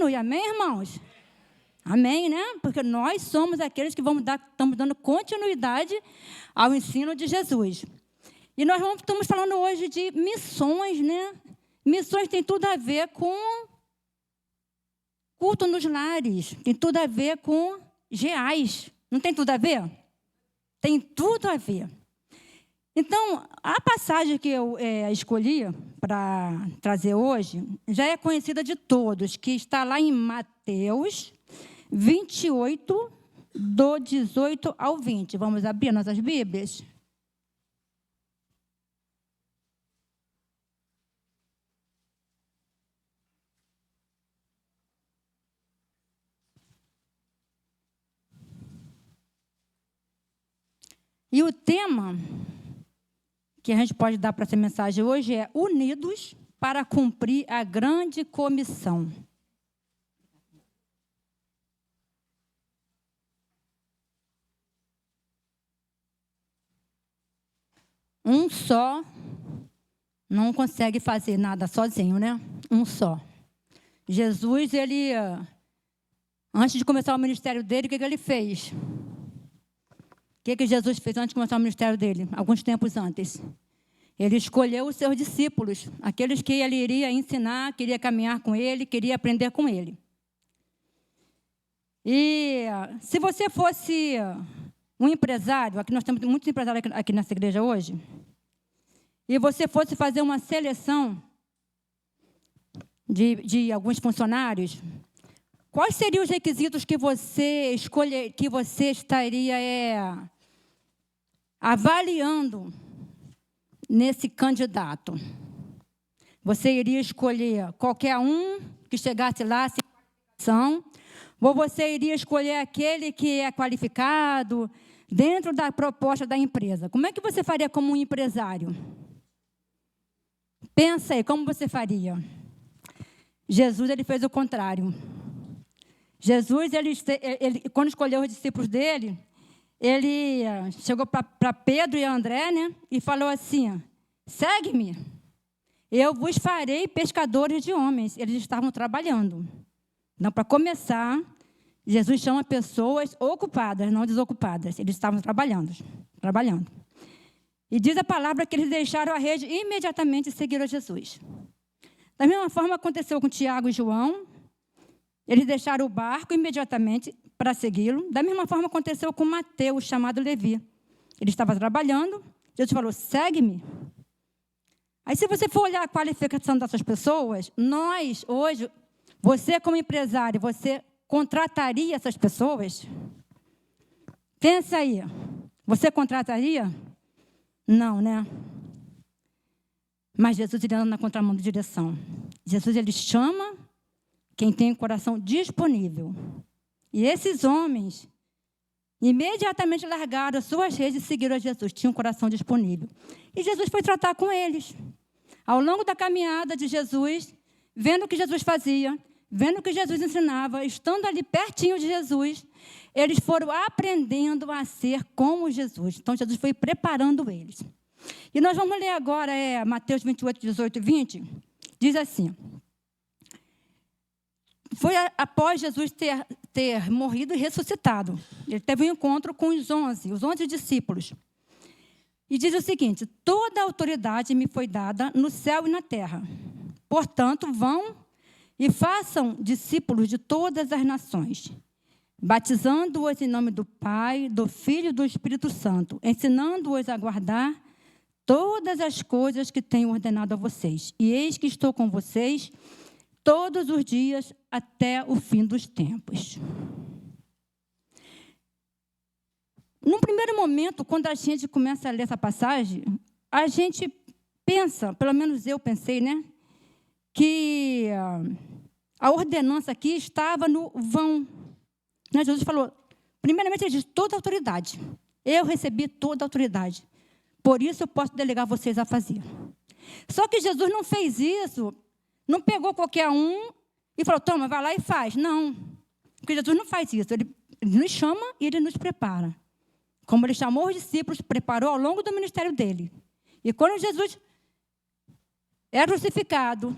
continue. Amém, irmãos? Amém, né? Porque nós somos aqueles que estamos dando continuidade ao ensino de Jesus. E nós estamos falando hoje de missões, né? Missões tem tudo a ver com culto nos lares, tem tudo a ver com GEAs. Não tem tudo a ver? Tem tudo a ver. Então, a passagem que eu escolhi para trazer hoje já é conhecida de todos, que está lá em Mateus 28, do 18 ao 20. Vamos abrir nossas Bíblias? E o tema que a gente pode dar para essa mensagem hoje é Unidos para cumprir a grande comissão. Um só não consegue fazer nada sozinho, né? Um só. Jesus, ele, antes de começar o ministério dele, o que ele fez? O que Jesus fez antes de começar o ministério dele? Alguns tempos antes. Ele escolheu os seus discípulos, aqueles que ele iria ensinar, queria caminhar com ele, queria aprender com ele. E se você fosse um empresário, aqui nós temos muitos empresários aqui nessa igreja hoje, e você fosse fazer uma seleção de alguns funcionários, quais seriam os requisitos que você estaria avaliando nesse candidato? Você iria escolher qualquer um que chegasse lá sem qualificação, ou você iria escolher aquele que é qualificado dentro da proposta da empresa? Como é que você faria como um empresário? Pensa aí, como você faria? Jesus, ele fez o contrário. Jesus, ele quando escolheu os discípulos dele, ele chegou para Pedro e André, né, e falou assim: segue-me, eu vos farei pescadores de homens. Eles estavam trabalhando. Então, para começar, Jesus chama pessoas ocupadas, não desocupadas. Eles estavam trabalhando. E diz a palavra que eles deixaram a rede e imediatamente seguiram a Jesus. Da mesma forma aconteceu com Tiago e João. Eles deixaram o barco imediatamente para segui-lo. Da mesma forma aconteceu com Mateus, chamado Levi. Ele estava trabalhando, Jesus falou: segue-me. Aí, se você for olhar a qualificação dessas pessoas, nós, hoje, você como empresário, você contrataria essas pessoas? Pensa aí. Você contrataria? Não, né? Mas Jesus, ele anda na contramão de direção. Jesus, ele chama quem tem o coração disponível. E esses homens imediatamente largaram as suas redes e seguiram a Jesus. Tinham um coração disponível. E Jesus foi tratar com eles. Ao longo da caminhada de Jesus, vendo o que Jesus fazia, vendo o que Jesus ensinava, estando ali pertinho de Jesus, eles foram aprendendo a ser como Jesus. Então, Jesus foi preparando eles. E nós vamos ler agora Mateus 28, 18 e 20. Diz assim: foi após Jesus ter morrido e ressuscitado. Ele teve um encontro com os 11 discípulos. E diz o seguinte: toda a autoridade me foi dada no céu e na terra. Portanto, vão e façam discípulos de todas as nações, batizando-os em nome do Pai, do Filho e do Espírito Santo, ensinando-os a guardar todas as coisas que tenho ordenado a vocês. E eis que estou com vocês todos os dias até o fim dos tempos. Num primeiro momento, quando a gente começa a ler essa passagem, a gente pensa, pelo menos eu pensei, né, que a ordenança aqui estava no vão. Né? Jesus falou, primeiramente ele diz, toda a autoridade. Eu recebi toda a autoridade. Por isso eu posso delegar vocês a fazer. Só que Jesus não fez isso, não pegou qualquer um e falou, toma, vai lá e faz. Não, porque Jesus não faz isso. Ele nos chama e ele nos prepara. Como ele chamou os discípulos, preparou ao longo do ministério dele. E quando Jesus é crucificado,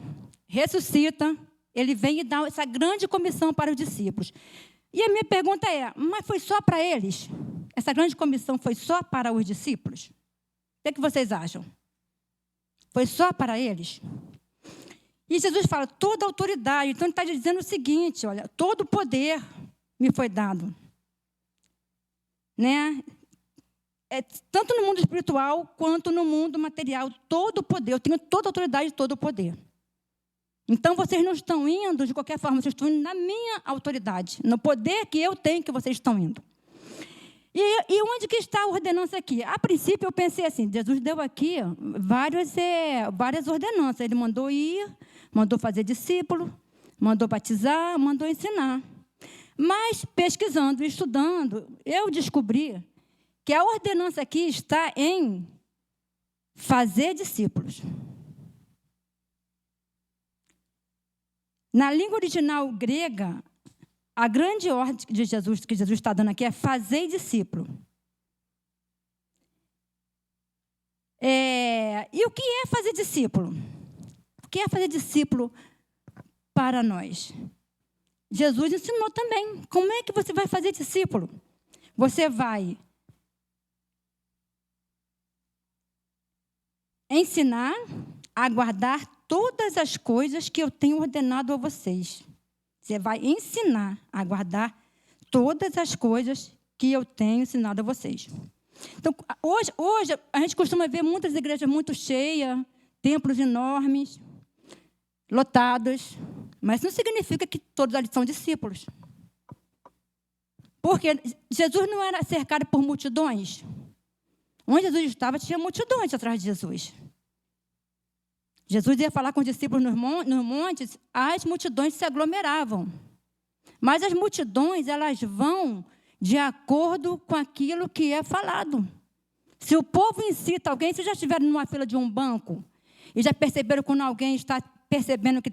ressuscita, ele vem e dá essa grande comissão para os discípulos. E a minha pergunta é, mas foi só para eles? Essa grande comissão foi só para os discípulos? O que vocês acham? Foi só para eles? E Jesus fala, toda autoridade. Então, ele está dizendo o seguinte, olha, todo poder me foi dado. Né? Tanto no mundo espiritual, quanto no mundo material, todo o poder. Eu tenho toda a autoridade e todo o poder. Então, vocês não estão indo de qualquer forma, vocês estão indo na minha autoridade, no poder que eu tenho que vocês estão indo. E onde que está a ordenança aqui? A princípio, eu pensei assim, Jesus deu aqui várias ordenanças. Ele mandou ir, mandou fazer discípulo, mandou batizar, mandou ensinar. Mas, pesquisando e estudando, eu descobri que a ordenança aqui está em fazer discípulos. Na língua original grega, a grande ordem de Jesus, que Jesus está dando aqui, é fazer discípulo. E o que é fazer discípulo? O que é fazer discípulo para nós? Jesus ensinou também. Como é que você vai fazer discípulo? Você vai ensinar a guardar todas as coisas que eu tenho ordenado a vocês. Você vai ensinar a guardar todas as coisas que eu tenho ensinado a vocês. Então, hoje a gente costuma ver muitas igrejas muito cheias, templos enormes, lotados, mas não significa que todos ali são discípulos. Porque Jesus não era cercado por multidões. Onde Jesus estava, tinha multidões atrás de Jesus. Jesus ia falar com os discípulos nos montes, as multidões se aglomeravam. Mas as multidões, elas vão de acordo com aquilo que é falado. Se o povo incita alguém, vocês já estiveram numa fila de um banco e já perceberam quando alguém está percebendo que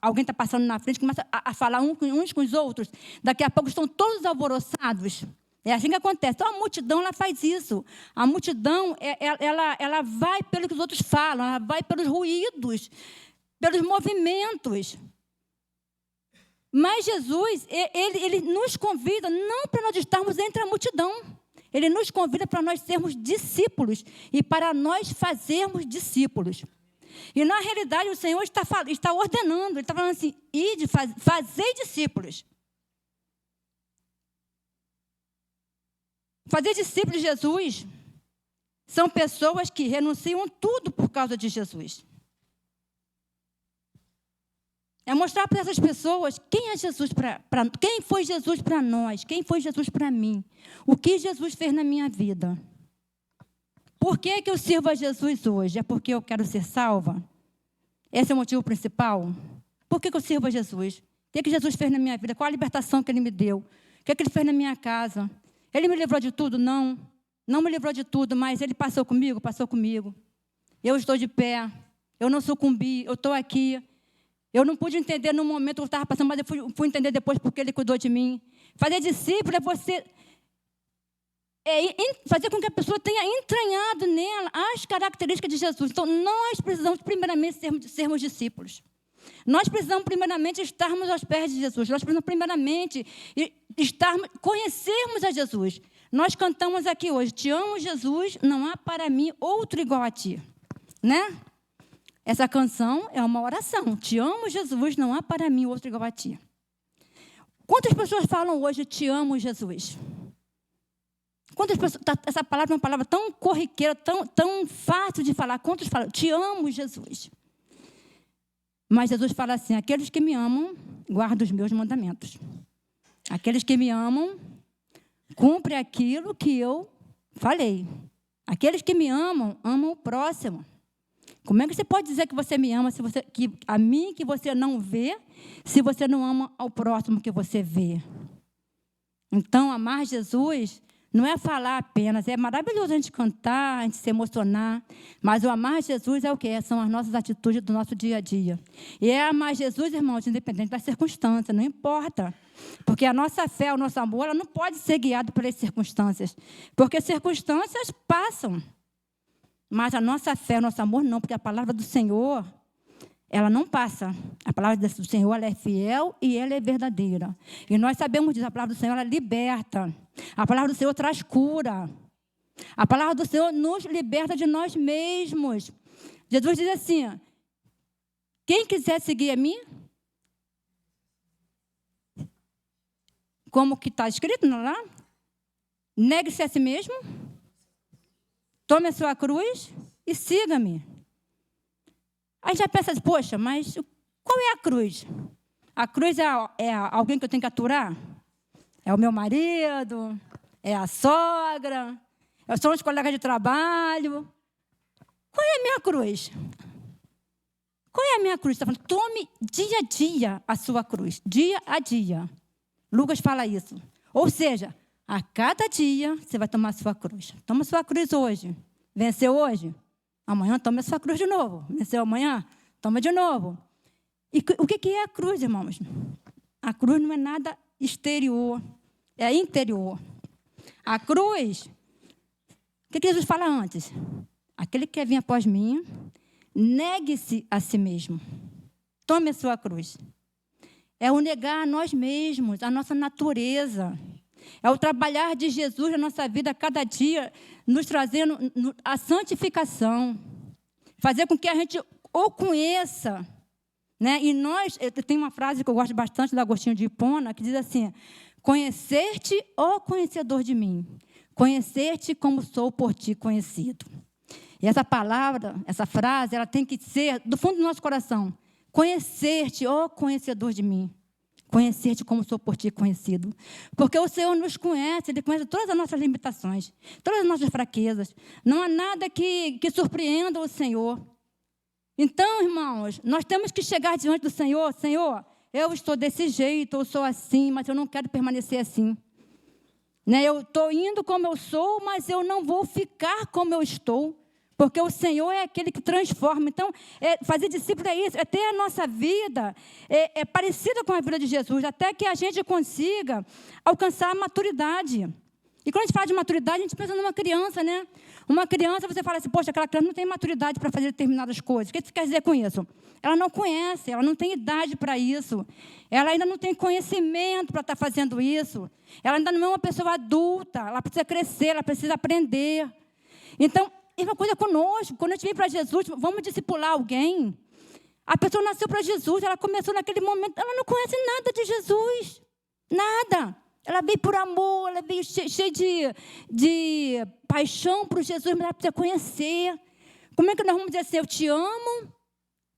alguém está passando na frente, começa a falar uns com os outros, daqui a pouco estão todos alvoroçados. É assim que acontece. Então, a multidão, ela faz isso. A multidão, ela vai pelo que os outros falam, ela vai pelos ruídos, pelos movimentos. Mas Jesus, ele nos convida não para nós estarmos entre a multidão. Ele nos convida para nós sermos discípulos e para nós fazermos discípulos. E, na realidade, o Senhor está ordenando, ele está falando assim, ide, fazei discípulos. Fazer discípulos de Jesus são pessoas que renunciam tudo por causa de Jesus. É mostrar para essas pessoas quem é Jesus quem foi Jesus para nós, quem foi Jesus para mim, o que Jesus fez na minha vida. Por que eu sirvo a Jesus hoje? É porque eu quero ser salva? Esse é o motivo principal? Por que eu sirvo a Jesus? O que Jesus fez na minha vida? Qual a libertação que Ele me deu? O que Ele fez na minha casa? Ele me livrou de tudo? Não. Não me livrou de tudo, mas Ele passou comigo, passou comigo. Eu estou de pé. Eu não sucumbi, eu estou aqui. Eu não pude entender no momento que eu estava passando, mas eu fui entender depois porque Ele cuidou de mim. Fazer discípulo é você... fazer com que a pessoa tenha entranhado nela as características de Jesus. Então, nós precisamos primeiramente sermos discípulos. Nós precisamos primeiramente estarmos aos pés de Jesus. Nós precisamos primeiramente conhecermos a Jesus. Nós cantamos aqui hoje, te amo, Jesus, não há para mim outro igual a ti. Né? Essa canção é uma oração. Te amo, Jesus, não há para mim outro igual a ti. Quantas pessoas falam hoje, te amo, Jesus? Quantas pessoas, essa palavra é uma palavra tão corriqueira, tão fácil de falar. Quantos falam, te amo, Jesus? Mas Jesus fala assim, aqueles que me amam, guardam os meus mandamentos. Aqueles que me amam, cumprem aquilo que eu falei. Aqueles que me amam, amam o próximo. Como é que você pode dizer que você me ama, que a mim que você não vê, se você não ama ao próximo que você vê? Então, amar Jesus não é falar apenas, é maravilhoso a gente cantar, a gente se emocionar, mas o amar Jesus é o quê? São as nossas atitudes do nosso dia a dia. E é amar Jesus, irmãos, independente da circunstância, não importa. Porque a nossa fé, o nosso amor, ela não pode ser guiado pelas circunstâncias. Porque circunstâncias passam. Mas a nossa fé, o nosso amor, não, porque a palavra do Senhor, ela não passa. A palavra do Senhor, ela é fiel e ela é verdadeira. E nós sabemos disso, a palavra do Senhor, ela liberta. A palavra do Senhor traz cura. A palavra do Senhor nos liberta de nós mesmos. Jesus diz assim, quem quiser seguir a mim, como que está escrito lá, negue-se a si mesmo, tome a sua cruz e siga-me. Aí já pensa, poxa, mas qual é a cruz? A cruz é alguém que eu tenho que aturar? É o meu marido? É a sogra? São os colegas de trabalho? Qual é a minha cruz? Qual é a minha cruz? Está falando, tome dia a dia a sua cruz. Dia a dia. Lucas fala isso. Ou seja, a cada dia você vai tomar a sua cruz. Toma a sua cruz hoje. Venceu hoje? Amanhã toma a sua cruz de novo. Venceu amanhã? Toma de novo. E o que é a cruz, irmãos? A cruz não é nada exterior. É interior. A cruz, o que Jesus fala antes? Aquele que quer vir após mim, negue-se a si mesmo. Tome a sua cruz. É o negar a nós mesmos, a nossa natureza. É o trabalhar de Jesus na nossa vida a cada dia, nos trazendo a santificação. Fazer com que a gente o conheça. Né? E eu tenho uma frase que eu gosto bastante do Agostinho de Hipona, que diz assim, conhecer-te, ó conhecedor de mim, conhecer-te como sou por ti conhecido. E essa palavra, essa frase, ela tem que ser do fundo do nosso coração. Conhecer-te, ó conhecedor de mim. Conhecer-te como sou por ti conhecido. Porque o Senhor nos conhece, Ele conhece todas as nossas limitações, todas as nossas fraquezas. Não há nada que surpreenda o Senhor. Então, irmãos, nós temos que chegar diante do Senhor. Senhor, eu estou desse jeito, eu sou assim, mas eu não quero permanecer assim. Né? Eu estou indo como eu sou, mas eu não vou ficar como eu estou. Porque o Senhor é aquele que transforma. Então, fazer discípulo é isso, é ter a nossa vida parecida com a vida de Jesus, até que a gente consiga alcançar a maturidade. E quando a gente fala de maturidade, a gente pensa numa criança, né? Uma criança, você fala assim, poxa, aquela criança não tem maturidade para fazer determinadas coisas. O que você quer dizer com isso? Ela não conhece, ela não tem idade para isso. Ela ainda não tem conhecimento para estar fazendo isso. Ela ainda não é uma pessoa adulta, ela precisa crescer, ela precisa aprender. Então, mesma coisa conosco, quando a gente vem para Jesus, vamos discipular alguém. A pessoa nasceu para Jesus, ela começou naquele momento, ela não conhece nada de Jesus, nada. Ela veio por amor, ela veio cheia de paixão por Jesus, mas ela precisa conhecer. Como é que nós vamos dizer assim, eu te amo,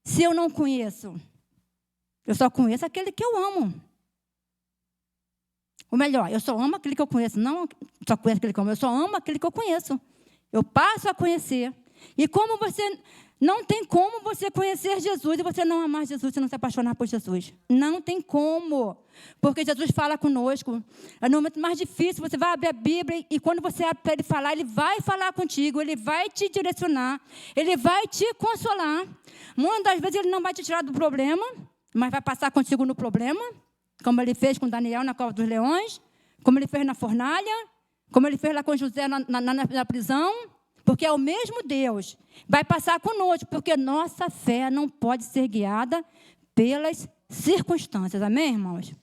se eu não conheço? Eu só conheço aquele que eu amo. Ou melhor, eu só amo aquele que eu conheço, não só conheço aquele que eu amo, eu só amo aquele que eu conheço. Eu passo a conhecer. E como você não tem como você conhecer Jesus e você não amar Jesus e não se apaixonar por Jesus. Não tem como. Porque Jesus fala conosco. É no momento mais difícil, você vai abrir a Bíblia e quando você abre para Ele falar, Ele vai falar contigo, Ele vai te direcionar, Ele vai te consolar. Muitas das vezes Ele não vai te tirar do problema, mas vai passar contigo no problema, como Ele fez com Daniel na cova dos leões, como Ele fez na fornalha, como Ele fez lá com José na prisão, porque é o mesmo Deus. Vai passar conosco, porque nossa fé não pode ser guiada pelas circunstâncias. Amém, irmãos?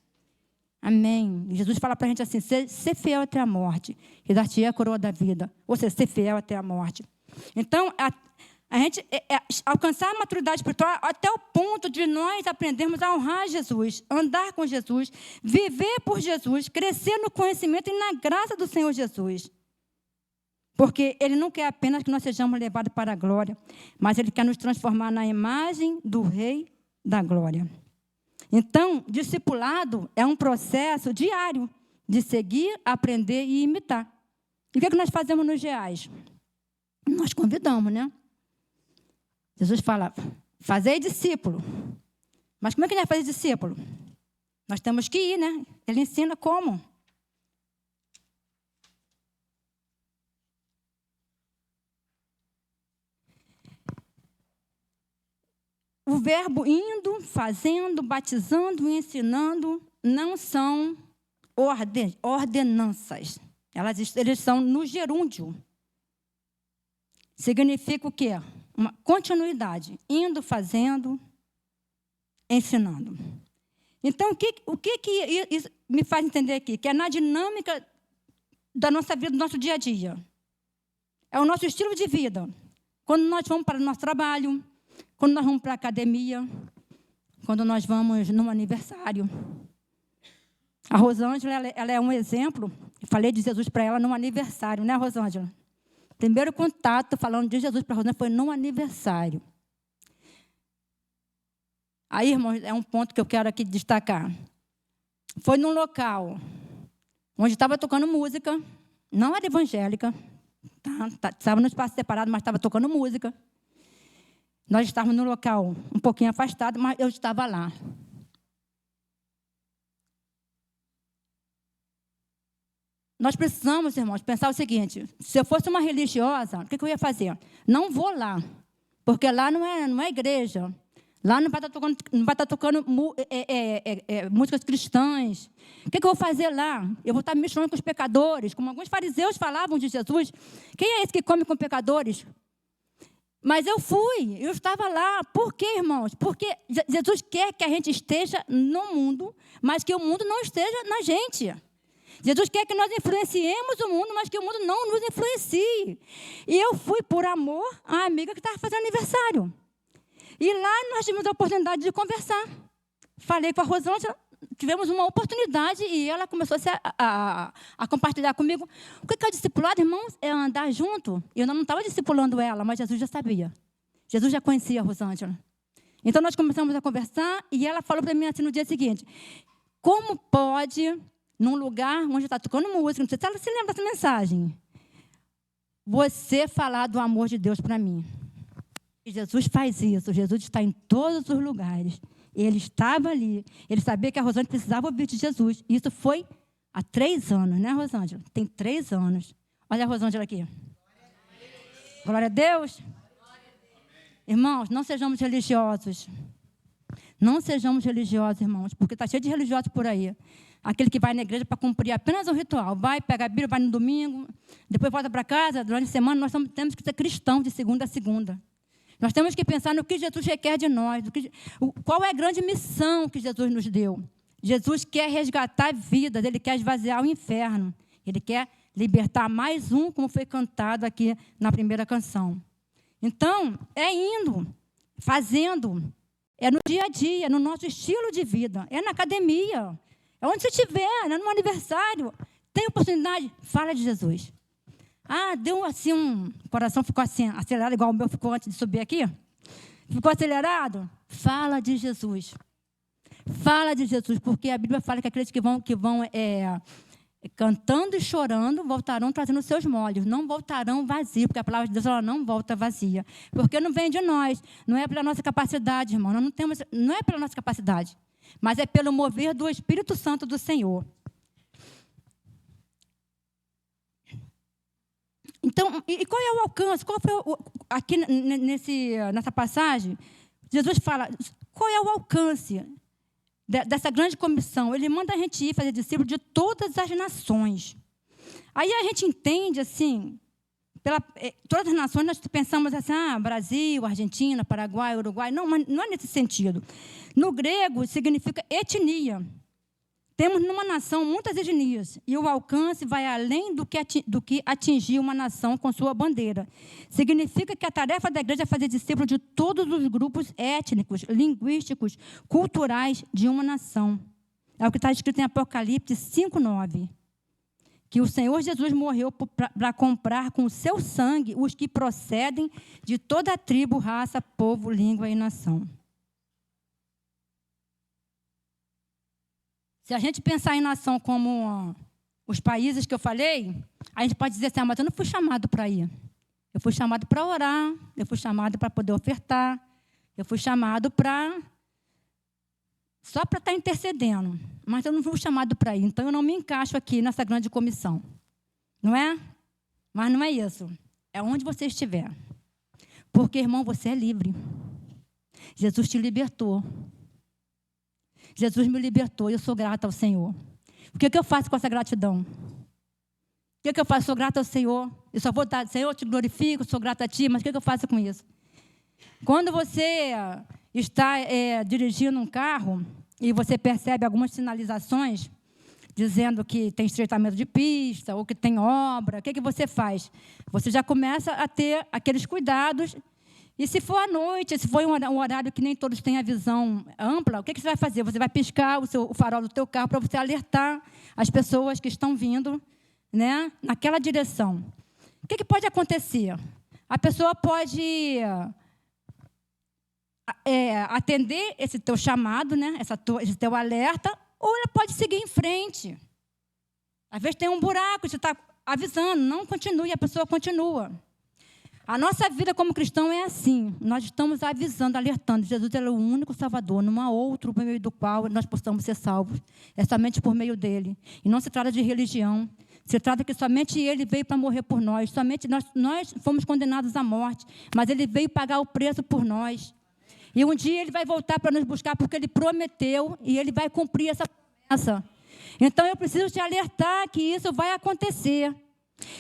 Amém. E Jesus fala para a gente assim, ser fiel até a morte, e dar-te a coroa da vida. Ou seja, ser fiel até a morte. Então, a gente alcançar a maturidade espiritual até o ponto de nós aprendermos a honrar Jesus, andar com Jesus, viver por Jesus, crescer no conhecimento e na graça do Senhor Jesus. Porque Ele não quer apenas que nós sejamos levados para a glória, mas Ele quer nos transformar na imagem do Rei da glória. Então, discipulado é um processo diário de seguir, aprender e imitar. E o que nós fazemos nos GEAs? Nós convidamos, né? Jesus fala, fazei discípulo. Mas como é que ele vai fazer discípulo? Nós temos que ir, né? Ele ensina como. O verbo indo, fazendo, batizando e ensinando não são ordenanças. Eles são no gerúndio. Significa o quê? Uma continuidade. Indo, fazendo, ensinando. Então, o que isso me faz entender aqui? Que é na dinâmica da nossa vida, do nosso dia a dia. É o nosso estilo de vida. Quando nós vamos para o nosso trabalho, quando nós vamos para a academia, quando nós vamos num aniversário. A Rosângela, ela é um exemplo. Eu falei de Jesus para ela num aniversário, né, Rosângela? Primeiro contato falando de Jesus para a Rosângela foi num aniversário. Aí, irmãos, é um ponto que eu quero aqui destacar. Foi num local onde estava tocando música, não era evangélica, estava no espaço separado, mas estava tocando música. Nós estávamos num local um pouquinho afastado, mas eu estava lá. Nós precisamos, irmãos, pensar o seguinte: se eu fosse uma religiosa, o que eu ia fazer? Não vou lá, porque lá não é igreja. Lá não vai estar tocando músicas cristãs. O que eu vou fazer lá? Eu vou estar me misturando com os pecadores, como alguns fariseus falavam de Jesus. Quem é esse que come com pecadores? Mas eu fui, eu estava lá. Por quê, irmãos? Porque Jesus quer que a gente esteja no mundo, mas que o mundo não esteja na gente. Jesus quer que nós influenciemos o mundo, mas que o mundo não nos influencie. E eu fui por amor à amiga que estava fazendo aniversário. E lá nós tivemos a oportunidade de conversar. Falei com a Rosângela, tivemos uma oportunidade e ela começou a compartilhar comigo. O que é o discipulado, irmãos? É andar junto. Eu não estava discipulando ela, mas Jesus já sabia. Jesus já conhecia a Rosângela. Então nós começamos a conversar e ela falou para mim assim no dia seguinte: como pode, num lugar onde está tocando música, não sei se ela se lembra dessa mensagem, você falar do amor de Deus para mim? Jesus faz isso, Jesus está em todos os lugares. Ele estava ali, ele sabia que a Rosângela precisava ouvir de Jesus. Isso foi há 3 anos, né, Rosângela? Tem 3 anos. Olha a Rosângela aqui. Glória a Deus. Irmãos, não sejamos religiosos. Não sejamos religiosos, irmãos, porque está cheio de religiosos por aí. Aquele que vai na igreja para cumprir apenas um ritual. Vai, pega a Bíblia, vai no domingo, depois volta para casa. Durante a semana, nós temos que ser cristãos de segunda a segunda. Nós temos que pensar no que Jesus requer de nós, qual é a grande missão que Jesus nos deu. Jesus quer resgatar vidas, Ele quer esvaziar o inferno. Ele quer libertar mais um, como foi cantado aqui na primeira canção. Então, é indo, fazendo, é no dia a dia, no nosso estilo de vida, é na academia, é onde você estiver, é no aniversário. Tem oportunidade? Fala de Jesus. Deu assim o coração ficou assim, acelerado, igual o meu ficou antes de subir aqui. Ficou acelerado? Fala de Jesus. Fala de Jesus, porque a Bíblia fala que aqueles que vão cantando e chorando voltarão trazendo os seus molhos, não voltarão vazios, porque a palavra de Deus ela não volta vazia. Porque não vem de nós, não é pela nossa capacidade, irmão. Não é pela nossa capacidade, mas é pelo mover do Espírito Santo do Senhor. Então, e qual é o alcance? Qual foi aqui nessa passagem? Jesus fala, qual é o alcance dessa grande comissão? Ele manda a gente ir fazer discípulos de todas as nações. Aí a gente entende, assim, todas as nações, nós pensamos assim, Brasil, Argentina, Paraguai, Uruguai. Não, mas não é nesse sentido. No grego, significa etnia. Temos numa nação muitas etnias, e o alcance vai além do que atingir uma nação com sua bandeira. Significa que a tarefa da igreja é fazer discípulos de todos os grupos étnicos, linguísticos, culturais de uma nação. É o que está escrito em Apocalipse 5:9. Que o Senhor Jesus morreu para comprar com o seu sangue os que procedem de toda a tribo, raça, povo, língua e nação. Se a gente pensar em nação como os países que eu falei, a gente pode dizer assim, mas eu não fui chamado para ir. Eu fui chamado para orar, eu fui chamado para poder ofertar, eu fui chamado só para estar intercedendo, mas eu não fui chamado para ir. Então, eu não me encaixo aqui nessa grande comissão. Não é? Mas não é isso. É onde você estiver. Porque, irmão, você é livre. Jesus te libertou. Jesus me libertou e eu sou grata ao Senhor. O que eu faço com essa gratidão? O que eu faço? Sou grata ao Senhor. Eu só vou dar, Senhor, eu te glorifico, sou grata a Ti, mas o que eu faço com isso? Quando você está dirigindo um carro e você percebe algumas sinalizações dizendo que tem estreitamento de pista ou que tem obra, o que você faz? Você já começa a ter aqueles cuidados. E se for à noite, se for um horário que nem todos têm a visão ampla, o que você vai fazer? Você vai piscar o farol do teu carro para você alertar as pessoas que estão vindo, né, naquela direção. O que pode acontecer? A pessoa pode atender esse teu chamado, né, esse teu alerta, ou ela pode seguir em frente. Às vezes tem um buraco, você está avisando, não continue, a pessoa continua. A nossa vida como cristão é assim. Nós estamos avisando, alertando. Jesus é o único Salvador, não há outro por meio do qual nós possamos ser salvos. É somente por meio dele. E não se trata de religião. Se trata que somente ele veio para morrer por nós. Somente nós fomos condenados à morte, mas ele veio pagar o preço por nós. E um dia ele vai voltar para nos buscar, porque ele prometeu e ele vai cumprir essa promessa. Então eu preciso te alertar que isso vai acontecer.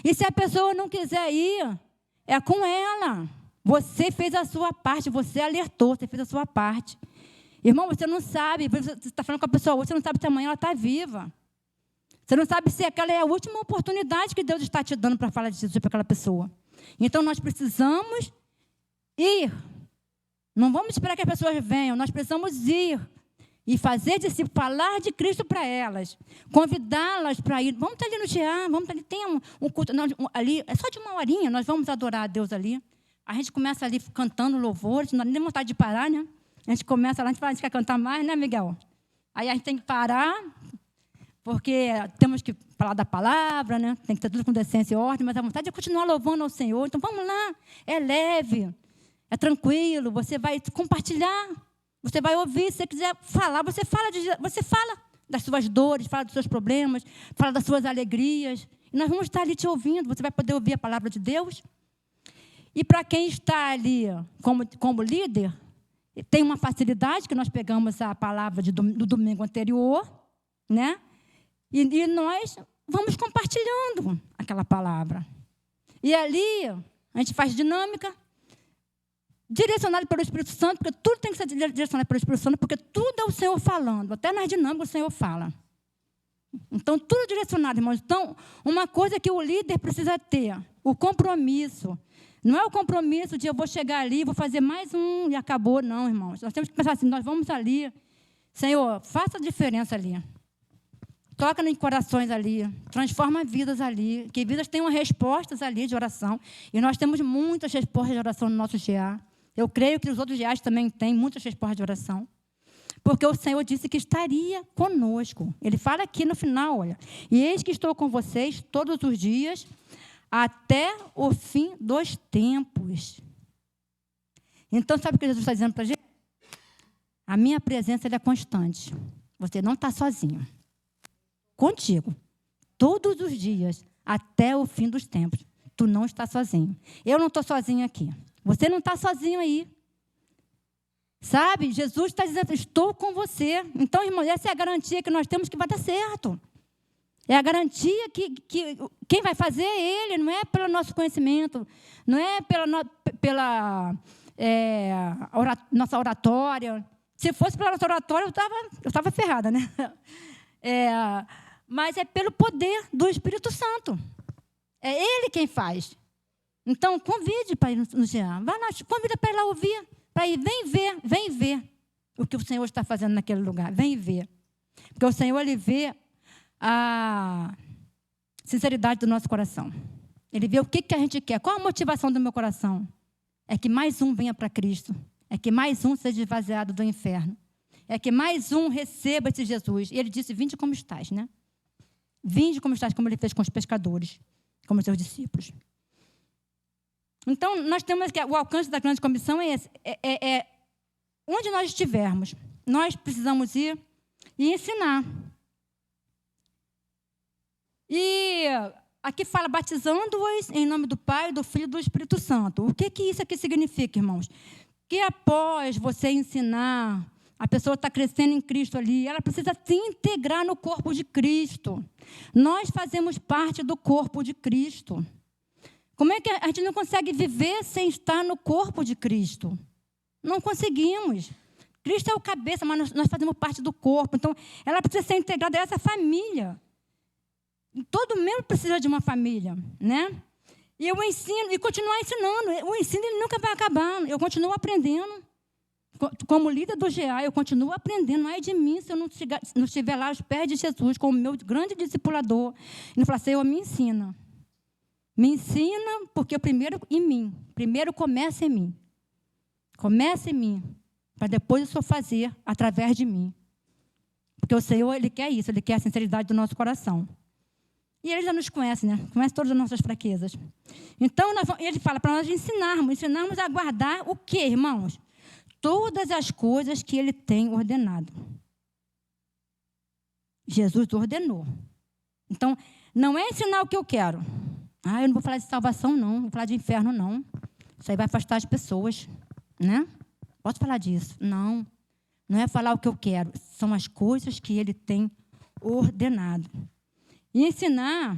E se a pessoa não quiser ir, é com ela. Você fez a sua parte, você alertou, você fez a sua parte. Irmão, você não sabe, você está falando com a pessoa hoje, você não sabe se amanhã ela está viva. Você não sabe se aquela é a última oportunidade que Deus está te dando para falar de Jesus para aquela pessoa. Então, nós precisamos ir. Não vamos esperar que as pessoas venham, nós precisamos ir. E fazer discípulos, falar de Cristo para elas, convidá-las para ir. Vamos estar ali no teatro, vamos estar ali, tem um culto, não, ali, é só de uma horinha, nós vamos adorar a Deus ali. A gente começa ali cantando louvores, não dá nem vontade de parar, né? A gente começa lá, a gente fala, a gente quer cantar mais, né, Miguel? Aí a gente tem que parar, porque temos que falar da palavra, né? Tem que ter tudo com decência e ordem, mas a vontade é continuar louvando ao Senhor. Então vamos lá, é leve, é tranquilo, você vai compartilhar. Você vai ouvir, se você quiser falar, você fala das suas dores, fala dos seus problemas, fala das suas alegrias. E nós vamos estar ali te ouvindo, você vai poder ouvir a palavra de Deus. E para quem está ali como líder, tem uma facilidade que nós pegamos a palavra do domingo anterior, né? E nós vamos compartilhando aquela palavra. E ali a gente faz dinâmica, direcionado pelo Espírito Santo, porque tudo tem que ser direcionado pelo Espírito Santo, porque tudo é o Senhor falando, até nas dinâmicas o Senhor fala. Então, tudo direcionado, irmãos. Então, uma coisa que o líder precisa ter, o compromisso. Não é o compromisso de eu vou chegar ali, vou fazer mais um e acabou, não, irmãos. Nós temos que pensar assim, nós vamos ali, Senhor, faça a diferença ali. Toca nos corações ali, transforma vidas ali, que vidas tenham respostas ali de oração. E nós temos muitas respostas de oração no nosso GA. Eu creio que os outros GAs também têm muitas respostas de oração. Porque o Senhor disse que estaria conosco. Ele fala aqui no final, olha. E eis que estou com vocês todos os dias, até o fim dos tempos. Então, sabe o que Jesus está dizendo para a gente? A minha presença é constante. Você não está sozinho. Contigo. Todos os dias, até o fim dos tempos. Tu não está sozinho. Eu não estou sozinho aqui. Você não está sozinho aí. Sabe? Jesus está dizendo, estou com você. Então, irmão, essa é a garantia que nós temos que vai dar certo. É a garantia que quem vai fazer é Ele, não é pelo nosso conhecimento, não é pela nossa oratória. Se fosse pela nossa oratória, eu estava ferrada, né? Mas é pelo poder do Espírito Santo. É Ele quem faz. Então, convide para ir no GA. Vai lá, convida para ir lá ouvir. Para ir, vem ver o que o Senhor está fazendo naquele lugar. Vem ver. Porque o Senhor, Ele vê a sinceridade do nosso coração. Ele vê o que a gente quer. Qual a motivação do meu coração? É que mais um venha para Cristo. É que mais um seja esvaziado do inferno. É que mais um receba esse Jesus. E Ele disse, vinde como estás, né? Vinde como estás, como Ele fez com os pescadores, como os seus discípulos. Então, nós temos que o alcance da grande comissão é esse. Onde nós estivermos, nós precisamos ir e ensinar. E aqui fala, batizando-os em nome do Pai, do Filho e do Espírito Santo. O que isso aqui significa, irmãos? Que após você ensinar, a pessoa está crescendo em Cristo ali, ela precisa se integrar no corpo de Cristo. Nós fazemos parte do corpo de Cristo. Como é que a gente não consegue viver sem estar no corpo de Cristo? Não conseguimos. Cristo é o cabeça, mas nós fazemos parte do corpo. Então, ela precisa ser integrada a essa família. Todo membro precisa de uma família, né? E eu ensino, e continuar ensinando. O ensino ele nunca vai acabar. Eu continuo aprendendo. Como líder do GA, eu continuo aprendendo. Ai de mim, se eu não estiver lá aos pés de Jesus, como meu grande discipulador. E não falar, Senhor, me ensina. Me ensina, porque primeiro em mim. Primeiro começa em mim. Começa em mim, para depois o Senhor fazer através de mim. Porque o Senhor, Ele quer isso, Ele quer a sinceridade do nosso coração. E Ele já nos conhece, né? Conhece todas as nossas fraquezas. Então, Ele fala para nós ensinarmos a guardar o quê, irmãos? Todas as coisas que Ele tem ordenado. Jesus ordenou. Então, não é ensinar o que eu quero. Eu não vou falar de salvação, não. Não vou falar de inferno, não. Isso aí vai afastar as pessoas, né? Posso falar disso? Não. Não é falar o que eu quero. São as coisas que Ele tem ordenado. E ensinar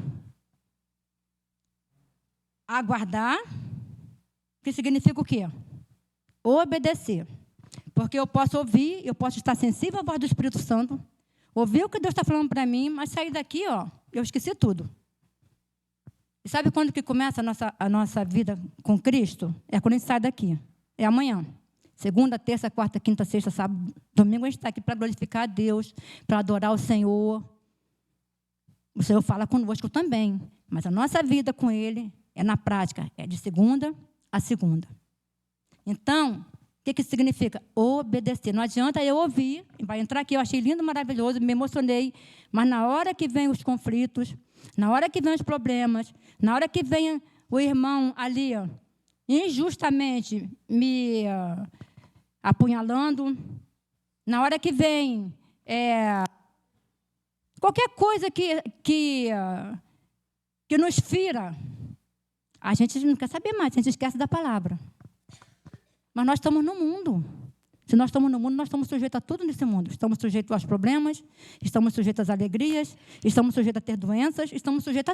a guardar, que significa o quê? Obedecer. Porque eu posso ouvir, eu posso estar sensível à voz do Espírito Santo, ouvir o que Deus está falando para mim, mas sair daqui, eu esqueci tudo. E sabe quando que começa a nossa vida com Cristo? É quando a gente sai daqui. É amanhã. Segunda, terça, quarta, quinta, sexta, sábado, domingo, a gente está aqui para glorificar a Deus, para adorar o Senhor. O Senhor fala conosco também, mas a nossa vida com Ele é na prática, é de segunda a segunda. Então, o que significa? Obedecer. Não adianta eu ouvir, vai entrar aqui, eu achei lindo, maravilhoso, me emocionei, mas na hora que vem os conflitos, na hora que vem os problemas, na hora que vem o irmão ali, injustamente me apunhalando, na hora que vem qualquer coisa que nos fira, a gente não quer saber mais, a gente esquece da palavra. Mas nós estamos no mundo. Se nós estamos no mundo, nós estamos sujeitos a tudo nesse mundo. Estamos sujeitos aos problemas, estamos sujeitos às alegrias, estamos sujeitos a ter doenças, estamos sujeitos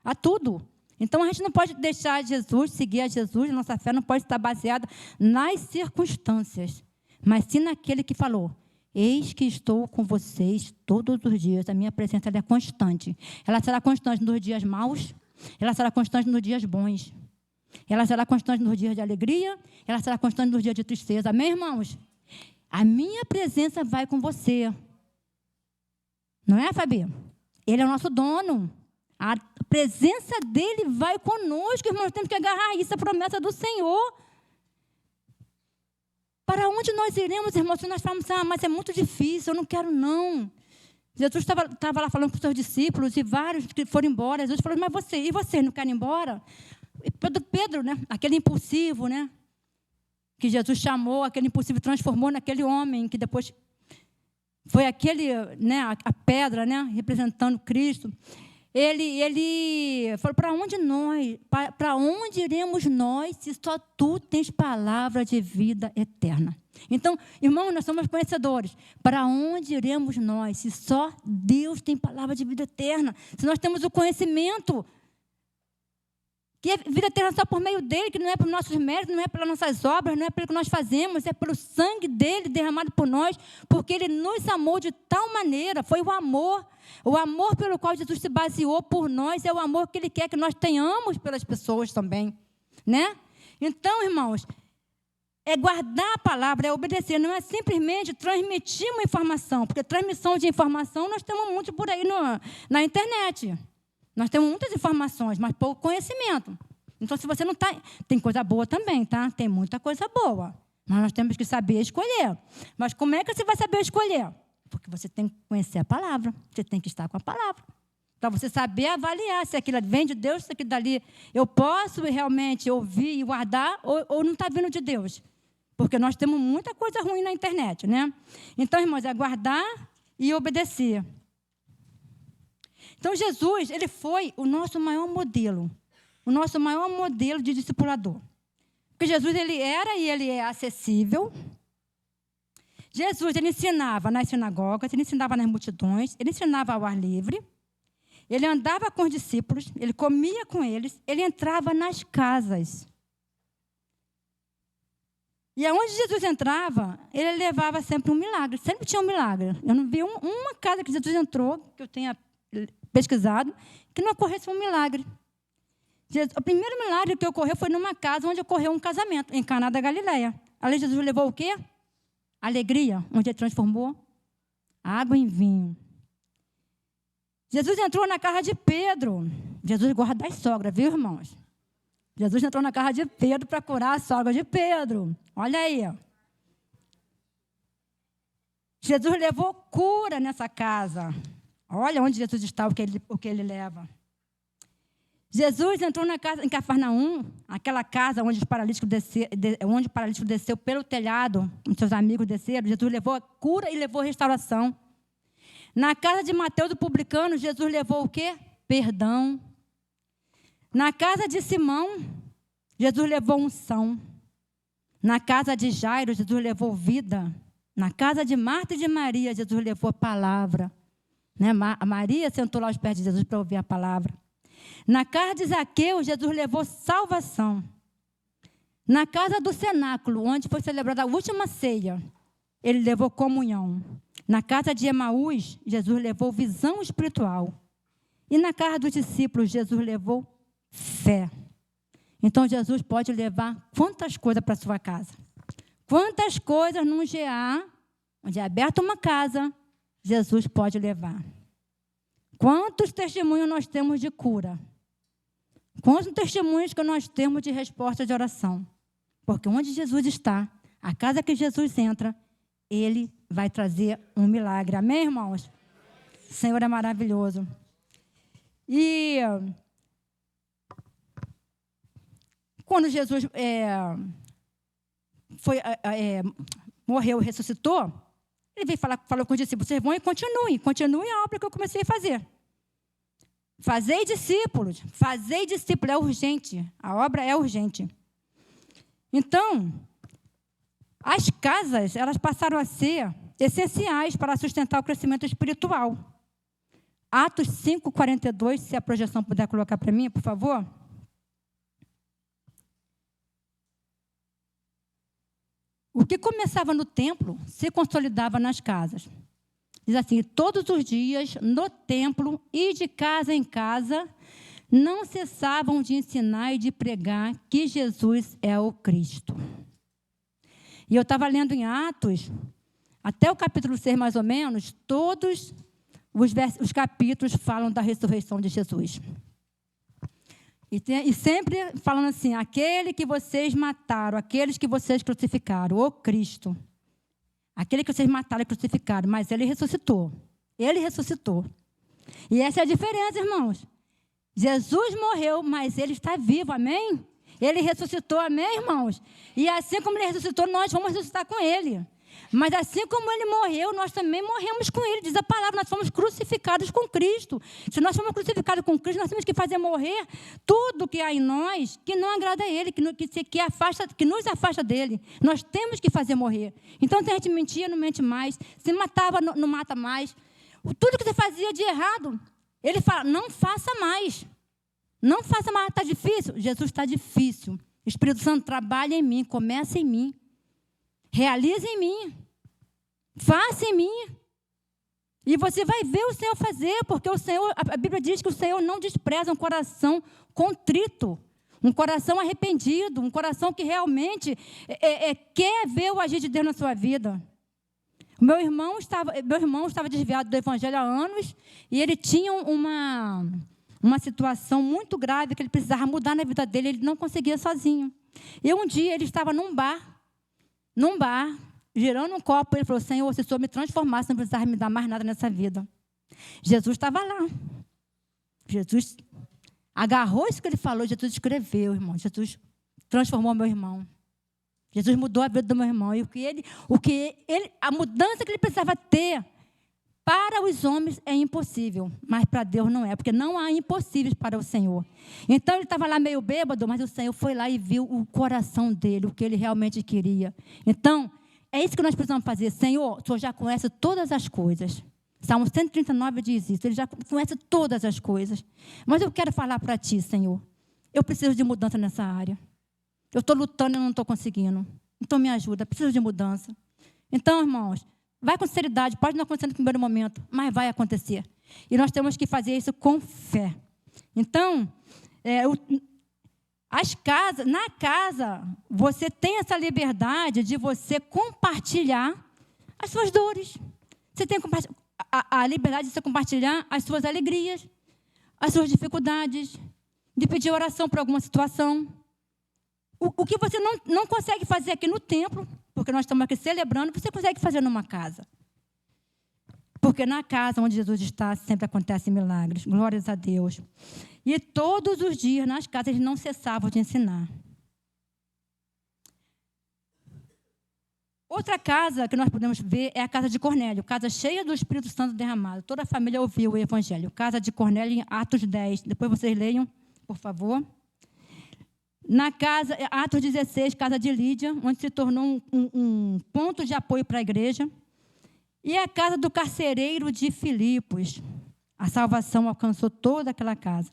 a tudo. Então, a gente não pode deixar Jesus, seguir a Jesus, nossa fé não pode estar baseada nas circunstâncias, mas sim naquele que falou, eis que estou com vocês todos os dias, a minha presença ela é constante. Ela será constante nos dias maus, ela será constante nos dias bons. Ela será constante nos dias de alegria, ela será constante nos dias de tristeza. Amém, irmãos? A minha presença vai com você. Não é, Fabi? Ele é o nosso dono. A presença dele vai conosco, irmãos. Temos que agarrar isso, a promessa do Senhor. Para onde nós iremos, irmãos? Se nós falamos, mas é muito difícil, eu não quero, não. Jesus estava lá falando com os seus discípulos e vários que foram embora. Jesus falou, mas você não quer ir embora? E Pedro, né? Aquele impulsivo, né? Que Jesus chamou, aquele impulsivo transformou naquele homem, que depois foi aquele, né? A pedra, né? Representando Cristo. Ele falou, para onde iremos nós, se só tu tens palavra de vida eterna? Então, irmãos, nós somos conhecedores. Para onde iremos nós, se só Deus tem palavra de vida eterna? Se nós temos o conhecimento, que é vida eterna só por meio dele, que não é por nossos méritos, não é pelas nossas obras, não é pelo que nós fazemos, é pelo sangue dele derramado por nós, porque ele nos amou de tal maneira, foi o amor pelo qual Jesus se baseou por nós, é o amor que ele quer que nós tenhamos pelas pessoas também, né? Então, irmãos, é guardar a palavra, é obedecer, não é simplesmente transmitir uma informação, porque transmissão de informação nós temos muito por aí na internet. Nós temos muitas informações, mas pouco conhecimento. Então, se você não está... Tem coisa boa também, tá? Tem muita coisa boa. Mas nós temos que saber escolher. Mas como é que você vai saber escolher? Porque você tem que conhecer a palavra. Você tem que estar com a palavra. Para você saber avaliar se aquilo vem de Deus, se aquilo dali eu posso realmente ouvir e guardar ou não está vindo de Deus. Porque nós temos muita coisa ruim na internet, né? Então, irmãos, é guardar e obedecer. Então, Jesus, ele foi o nosso maior modelo de discipulador. Porque Jesus, ele era e ele é acessível. Jesus, ele ensinava nas sinagogas, ele ensinava nas multidões, ele ensinava ao ar livre, ele andava com os discípulos, ele comia com eles, ele entrava nas casas. E aonde Jesus entrava, ele levava sempre um milagre. Sempre tinha um milagre. Eu não vi uma casa que Jesus entrou, que eu tenha pesquisado, que não ocorresse um milagre. O primeiro milagre que ocorreu foi numa casa onde ocorreu um casamento, em Caná da Galileia. Ali Jesus levou o quê? Alegria, onde ele transformou água em vinho. Jesus entrou na casa de Pedro. Jesus guarda das sogras, viu, irmãos? Jesus entrou na casa de Pedro para curar a sogra de Pedro. Olha aí. Jesus levou cura nessa casa. Olha onde Jesus está, o que ele leva. Jesus entrou na casa em Cafarnaum, aquela casa onde o paralítico desceu pelo telhado, onde seus amigos desceram. Jesus levou a cura e levou a restauração. Na casa de Mateus, do publicano, Jesus levou o quê? Perdão. Na casa de Simão, Jesus levou unção. Na casa de Jairo, Jesus levou vida. Na casa de Marta e de Maria, Jesus levou a palavra. Né? A Maria sentou lá aos pés de Jesus para ouvir a palavra. Na casa de Zaqueu, Jesus levou salvação. Na casa do cenáculo, onde foi celebrada a última ceia, ele levou comunhão. Na casa de Emaús, Jesus levou visão espiritual. E na casa dos discípulos, Jesus levou fé. Então, Jesus pode levar quantas coisas para a sua casa? Quantas coisas num GA, onde é aberta uma casa, Jesus pode levar? Quantos testemunhos nós temos de cura? Quantos testemunhos que nós temos de resposta de oração? Porque onde Jesus está, a casa que Jesus entra, Ele vai trazer um milagre. Amém, irmãos? O Senhor é maravilhoso. E quando Jesus morreu e ressuscitou, ele veio falou com os discípulos: vocês vão e continuem a obra que eu comecei a fazer. Fazei discípulos, é urgente, a obra é urgente. Então, as casas, elas passaram a ser essenciais para sustentar o crescimento espiritual. Atos 5:42, se a projeção puder colocar para mim, por favor. O que começava no templo se consolidava nas casas. Diz assim: todos os dias, no templo e de casa em casa, não cessavam de ensinar e de pregar que Jesus é o Cristo. E eu estava lendo em Atos, até o capítulo 6, mais ou menos, todos os capítulos falam da ressurreição de Jesus. E sempre falando assim: aquele que vocês mataram, aqueles que vocês crucificaram, o Cristo. Aquele que vocês mataram e crucificaram, mas Ele ressuscitou. Ele ressuscitou. E essa é a diferença, irmãos. Jesus morreu, mas Ele está vivo, amém? Ele ressuscitou, amém, irmãos? E assim como Ele ressuscitou, nós vamos ressuscitar com Ele. Mas assim como Ele morreu, nós também morremos com Ele. Diz a palavra, nós fomos crucificados com Cristo. Se nós fomos crucificados com Cristo, nós temos que fazer morrer tudo que há em nós que não agrada a Ele, que nos afasta dEle. Nós temos que fazer morrer. Então, se a gente mentia, não mente mais. Se matava, não mata mais. Tudo que você fazia de errado, Ele fala: não faça mais. Não faça mais. Está difícil? Jesus, está difícil. O Espírito Santo trabalha em mim, começa em mim. Realize em mim. Faça em mim. E você vai ver o Senhor fazer, porque o Senhor, a Bíblia diz que o Senhor não despreza um coração contrito, um coração arrependido, um coração que realmente quer ver o agir de Deus na sua vida. Meu irmão estava desviado do Evangelho há anos e ele tinha uma situação muito grave que ele precisava mudar na vida dele, ele não conseguia sozinho. E um dia ele estava num bar, girando um copo, ele falou: Senhor, se o Senhor me transformasse, não precisava me dar mais nada nessa vida. Jesus estava lá. Jesus agarrou isso que ele falou, Jesus escreveu, irmão. Jesus transformou meu irmão. Jesus mudou a vida do meu irmão. E a mudança que ele precisava ter para os homens é impossível, mas para Deus não é, porque não há impossíveis para o Senhor. Então ele estava lá meio bêbado, mas o Senhor foi lá e viu o coração dele, o que ele realmente queria. Então, é isso que nós precisamos fazer. Senhor, o Senhor já conhece todas as coisas. Salmo 139 diz isso, Ele já conhece todas as coisas. Mas eu quero falar para Ti, Senhor, eu preciso de mudança nessa área. Eu estou lutando e não estou conseguindo. Então, me ajuda, preciso de mudança. Então, irmãos, vai com sinceridade, pode não acontecer no primeiro momento, mas vai acontecer. E nós temos que fazer isso com fé. Então, na casa, você tem essa liberdade de você compartilhar as suas dores. Você tem a liberdade de você compartilhar as suas alegrias, as suas dificuldades, de pedir oração por alguma situação. O que você não consegue fazer aqui no templo, porque nós estamos aqui celebrando, você consegue fazer numa casa. Porque na casa onde Jesus está, sempre acontecem milagres. Glórias a Deus. E todos os dias, nas casas, eles não cessavam de ensinar. Outra casa que nós podemos ver é a casa de Cornélio, casa cheia do Espírito Santo derramado. Toda a família ouviu o Evangelho. Casa de Cornélio, em Atos 10. Depois vocês leiam, por favor. Na casa, Atos 16, casa de Lídia, onde se tornou um ponto de apoio para a igreja. E a casa do carcereiro de Filipos. A salvação alcançou toda aquela casa.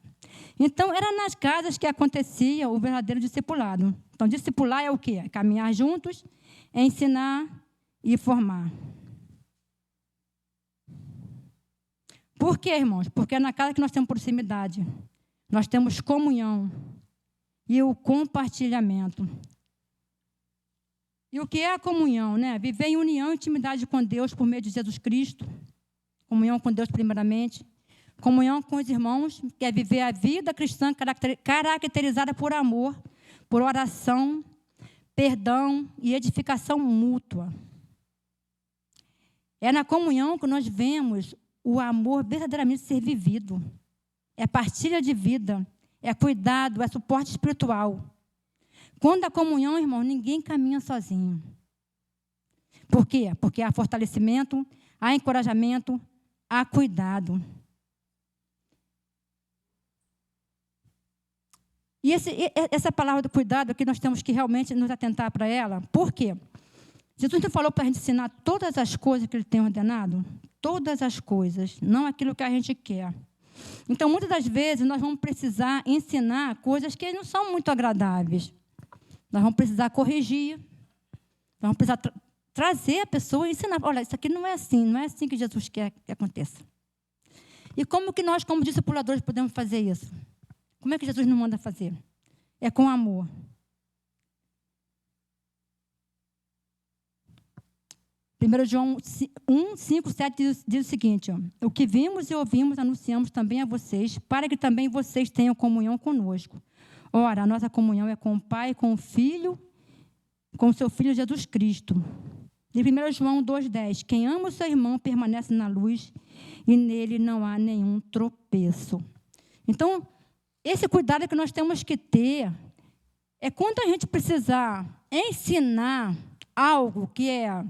Então, era nas casas que acontecia o verdadeiro discipulado. Então, discipular é o quê? É caminhar juntos, é ensinar e formar. Por quê, irmãos? Porque é na casa que nós temos proximidade. Nós temos comunhão e o compartilhamento. E o que é a comunhão, né? Viver em união e intimidade com Deus por meio de Jesus Cristo. Comunhão com Deus primeiramente. Comunhão com os irmãos, que é viver a vida cristã caracterizada por amor, por oração, perdão e edificação mútua. É na comunhão que nós vemos o amor verdadeiramente ser vivido. É partilha de vida, é cuidado, é suporte espiritual. Quando a comunhão, irmão, ninguém caminha sozinho. Por quê? Porque há fortalecimento, há encorajamento, há cuidado. E essa palavra do cuidado aqui, nós temos que realmente nos atentar para ela. Por quê? Jesus não falou para a gente ensinar todas as coisas que Ele tem ordenado? Todas as coisas, não aquilo que a gente quer. Então, muitas das vezes, nós vamos precisar ensinar coisas que não são muito agradáveis. Nós vamos precisar corrigir. Nós vamos precisar trazer a pessoa e ensinar. Olha, isso aqui não é assim que Jesus quer que aconteça. E como que nós, como discipuladores, podemos fazer isso? Como é que Jesus nos manda fazer? É com amor. João 1, 5, 7 diz o seguinte: o que vimos e ouvimos anunciamos também a vocês, para que também vocês tenham comunhão conosco. Ora, a nossa comunhão é com o Pai, com o Filho, com o seu Filho Jesus Cristo. De 1 João 2,10: quem ama o seu irmão permanece na luz e nele não há nenhum tropeço. Então, esse cuidado que nós temos que ter é quando a gente precisar ensinar algo que é...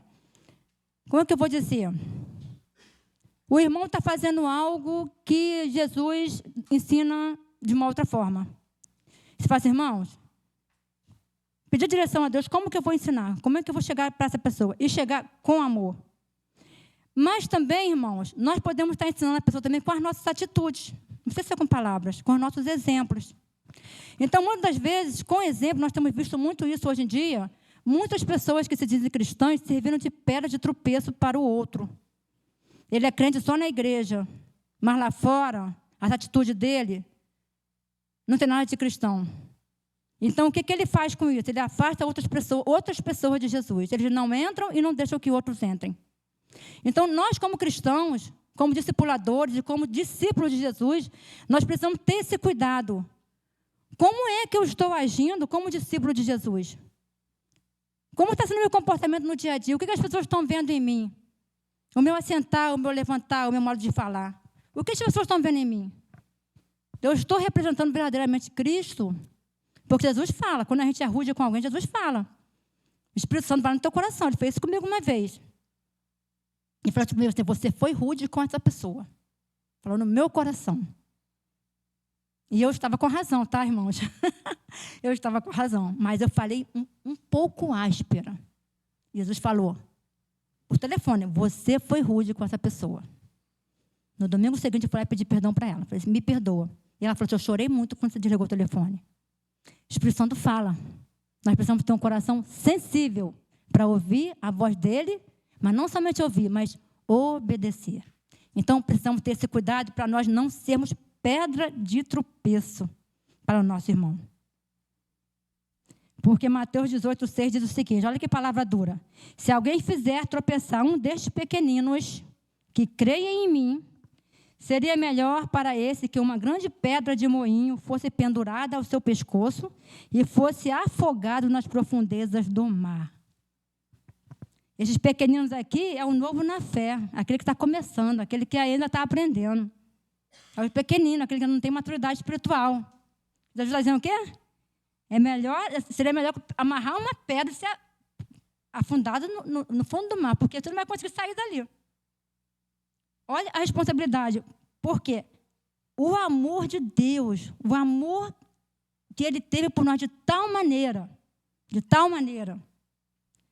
Como é que eu vou dizer? O irmão está fazendo algo que Jesus ensina de uma outra forma. Você fala assim, irmãos, pedir direção a Deus, como que eu vou ensinar? Como é que eu vou chegar para essa pessoa? E chegar com amor. Mas também, irmãos, nós podemos estar ensinando a pessoa também com as nossas atitudes. Não precisa ser com palavras, com os nossos exemplos. Então, muitas das vezes, com exemplo, nós temos visto muito isso hoje em dia. Muitas pessoas que se dizem cristãs serviram de pedra de tropeço para o outro. Ele é crente só na igreja, mas lá fora, as atitudes dele não tem nada de cristão. Então, o que ele faz com isso? Ele afasta outras pessoas de Jesus. Eles não entram e não deixam que outros entrem. Então, nós como cristãos, como discipuladores e como discípulos de Jesus, nós precisamos ter esse cuidado. Como é que eu estou agindo como discípulo de Jesus? Como está sendo o meu comportamento no dia a dia? O que as pessoas estão vendo em mim? O meu assentar, o meu levantar, o meu modo de falar. O que as pessoas estão vendo em mim? Eu estou representando verdadeiramente Cristo? Porque Jesus fala, quando a gente é rude com alguém, Jesus fala. O Espírito Santo vai no teu coração. Ele fez isso comigo uma vez. E falou comigo assim, você foi rude com essa pessoa. Falou no meu coração. E eu estava com razão, tá, irmãos? Eu estava com razão. Mas eu falei um pouco áspera. Jesus falou, por telefone, você foi rude com essa pessoa. No domingo seguinte, eu fui lá pedir perdão para ela. Eu falei assim, me perdoa. E ela falou assim, eu chorei muito quando você desligou o telefone. O Espírito Santo fala. Nós precisamos ter um coração sensível para ouvir a voz dele, mas não somente ouvir, mas obedecer. Então, precisamos ter esse cuidado para nós não sermos pedra de tropeço para o nosso irmão. Porque Mateus 18:6 diz o seguinte, olha que palavra dura. Se alguém fizer tropeçar um destes pequeninos que creem em mim, seria melhor para esse que uma grande pedra de moinho fosse pendurada ao seu pescoço e fosse afogado nas profundezas do mar. Esses pequeninos aqui é o novo na fé, aquele que está começando, aquele que ainda está aprendendo. É o pequenino, aquele que não tem maturidade espiritual. Jesus está dizendo o quê? Seria melhor amarrar uma pedra e ser afundado no fundo do mar, porque você não vai conseguir sair dali. Olha a responsabilidade. Por quê? O amor de Deus, o amor que Ele teve por nós de tal maneira,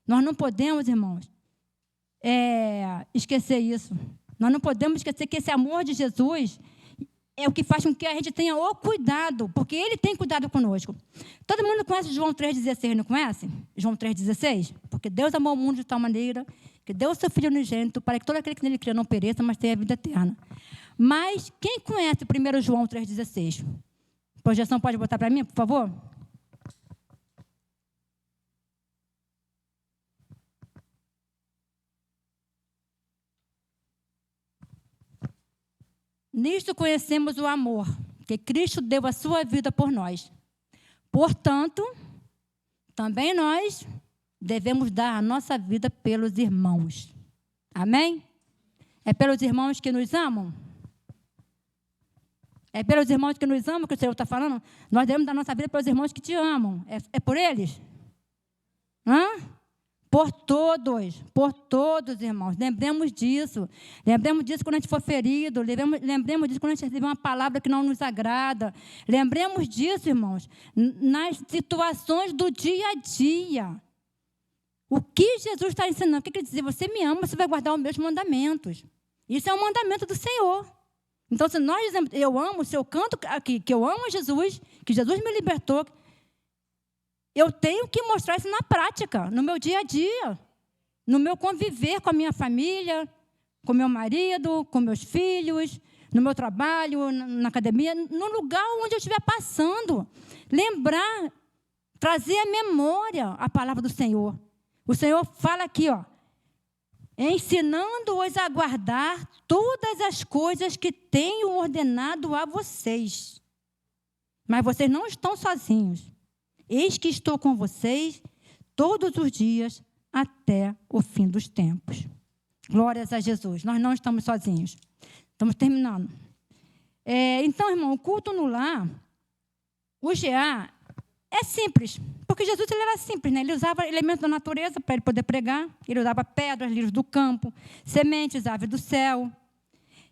nós não podemos, irmãos, esquecer isso. Nós não podemos esquecer que esse amor de Jesus é o que faz com que a gente tenha o cuidado, porque Ele tem cuidado conosco. Todo mundo conhece João 3,16, não conhece? João 3,16? Porque Deus amou o mundo de tal maneira que deu o seu Filho unigênito para que todo aquele que nele crê não pereça, mas tenha a vida eterna. Mas quem conhece 1 João 3,16? Projeção pode botar para mim, por favor? Nisto conhecemos o amor, que Cristo deu a sua vida por nós. Portanto, também nós devemos dar a nossa vida pelos irmãos. Amém? É pelos irmãos que nos amam? É pelos irmãos que nos amam que o Senhor está falando? Nós devemos dar a nossa vida pelos irmãos que te amam. É por eles? Por todos, irmãos. Lembremos disso. Lembremos disso quando a gente for ferido. Lembremos disso quando a gente receber uma palavra que não nos agrada. Lembremos disso, irmãos, nas situações do dia a dia. O que Jesus está ensinando? O que ele diz? Você me ama, você vai guardar os meus mandamentos. Isso é um mandamento do Senhor. Então, se nós dizemos, eu amo, se eu canto aqui, que eu amo Jesus, que Jesus me libertou, eu tenho que mostrar isso na prática, no meu dia a dia, no meu conviver com a minha família, com meu marido, com meus filhos, no meu trabalho, na academia, no lugar onde eu estiver passando. Lembrar, trazer à memória a palavra do Senhor. O Senhor fala aqui, ensinando-os a guardar todas as coisas que tenho ordenado a vocês. Mas vocês não estão sozinhos. Eis que estou com vocês todos os dias até o fim dos tempos. Glórias a Jesus. Nós não estamos sozinhos. Estamos terminando. Então, irmão, o culto no lar, o GA, é simples. Porque Jesus ele era simples, né? Ele usava elementos da natureza para ele poder pregar. Ele usava pedras, lírios do campo, sementes, aves do céu.